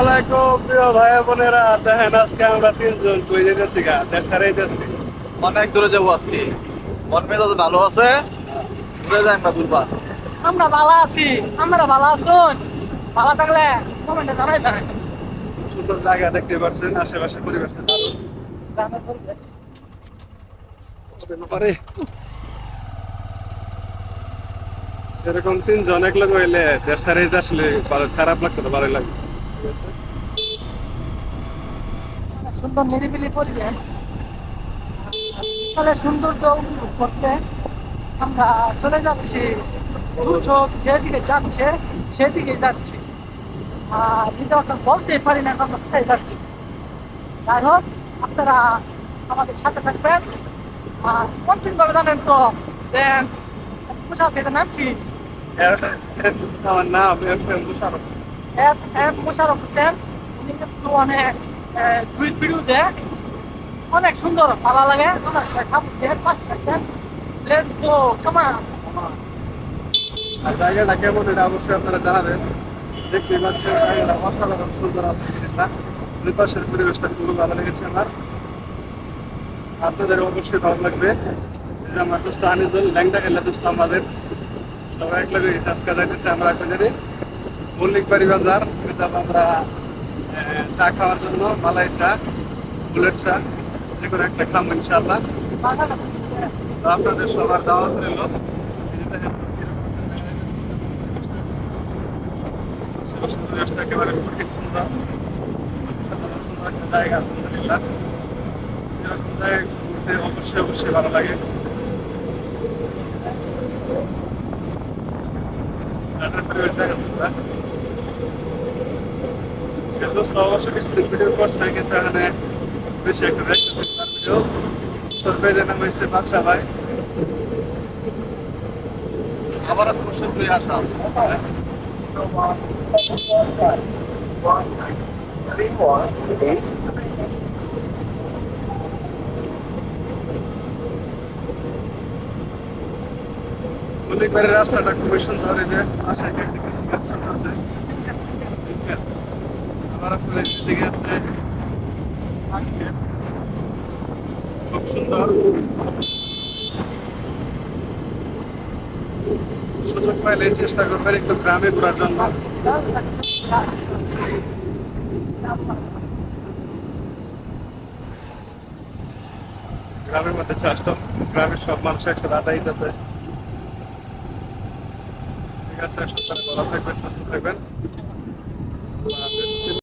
আলাইকুম প্রিয় ভাই বোনেরা, দেখেন আজকে আমরা তিনজন কই যেতেছি গা, দেশ হারাইতেছি। অনেক দূরে যাবো আজকে। মন মেজাজ ভালো আছে, ঘুরে যাই আমরা দুর্বার। আমরা ভালো আছি। আমরা ভালো আছুন। ভালো থাকলে কমেন্টে জানাইবেন। সুন্দর জায়গা দেখতে পাচ্ছেন, আশেপাশে পরিবেশটা দারুণ। গ্রামের পরিবেশ। আরে এরকম তিনজন এক লোক হইলে দেশ হারাইতে আসলে খারাপ লাগতো না, ভালো লাগতো। অনেক সুন্দর নিরিবিলি পরিবেশ। তাহলে সৌন্দর্য উপভোগ করতে আমরা চলে যাচ্ছি। দু চোখ যেদিকে যাচ্ছে সেদিকে যাচ্ছি। আর ভিডিওটা বলতেই পারি না আমরা কোথায় যাচ্ছি। যাই হোক, আপনারা আমাদের সাথে থাকবেন। আর কন্টিনিউ জানেন তো দেন মুসাফিরের নাম কি? আমার নাম FM মুশারফ। এম মোশাররফ হোসেন। উনি কিন্তু অনেক টুইট ভিডিও দেয়, অনেক সুন্দর, ভালো লাগে। আমার খাবার পাশে থাকবেন। Let's go, come on. আর জায়গাটা কেমন এটা অবশ্যই আপনারা জানাবেন। দেখতেই পাচ্ছেন জায়গাটা অসাধারণ সুন্দর আছে। দুই পাশের পরিবেশটা খুবই ভালো লেগেছে আমার, আপনাদের অবশ্যই ভালো লাগবে। এই যে আমার দোস্ত আনিদুল, ল্যাংটা খেলা দোস্ত আমাদের সবাই এক লাগে আজকে যাইতেছে আমরা একবারে মল্লিক বাড়ি বাজার। এটা আমরা চা খাওয়ার জন্য, মালাই চা, বুলেট চা, যে কোনো একটা খাবো ইনশাআল্লাহ। তো আপনাদের সবার দাওয়াত রইল। পরিবেশটা একেবারে খুবই সুন্দর, সুন্দর একটা জায়গা আলহামদুলিল্লাহ। এরকম জায়গায় ঘুরতে অবশ্যই অবশ্যই ভালো লাগে। পরিবেশ দেখা সুন্দর। দোস্ত অবশ্য কিছুদিন ভিডিও করছে, কিন্তু এখানে বেশি একটা ভিডিও তোর বেড়ে নাম হয়েছে বাদশা ভাই। আবার অবশ্যই ঘুরে আসা। মল্লিক বাড়ির রাস্তাটা খুবই সুন্দর। এই যে পাশে একটা কৃষি গাছ আছে, আবার আপনার দিকে আছে খুব সুন্দর। সুযোগ পাইলে চেষ্টা করবেন একটু গ্রামে ঘোরার জন্য। গ্রামের মধ্যে চাষটা, গ্রামের সব মানুষ একসাথে আদায়িত আছে। ঠিক আছে, সকালে ভালো থাকবেন, সুস্থ থাকবেন। আল্লাহ হাফেজ।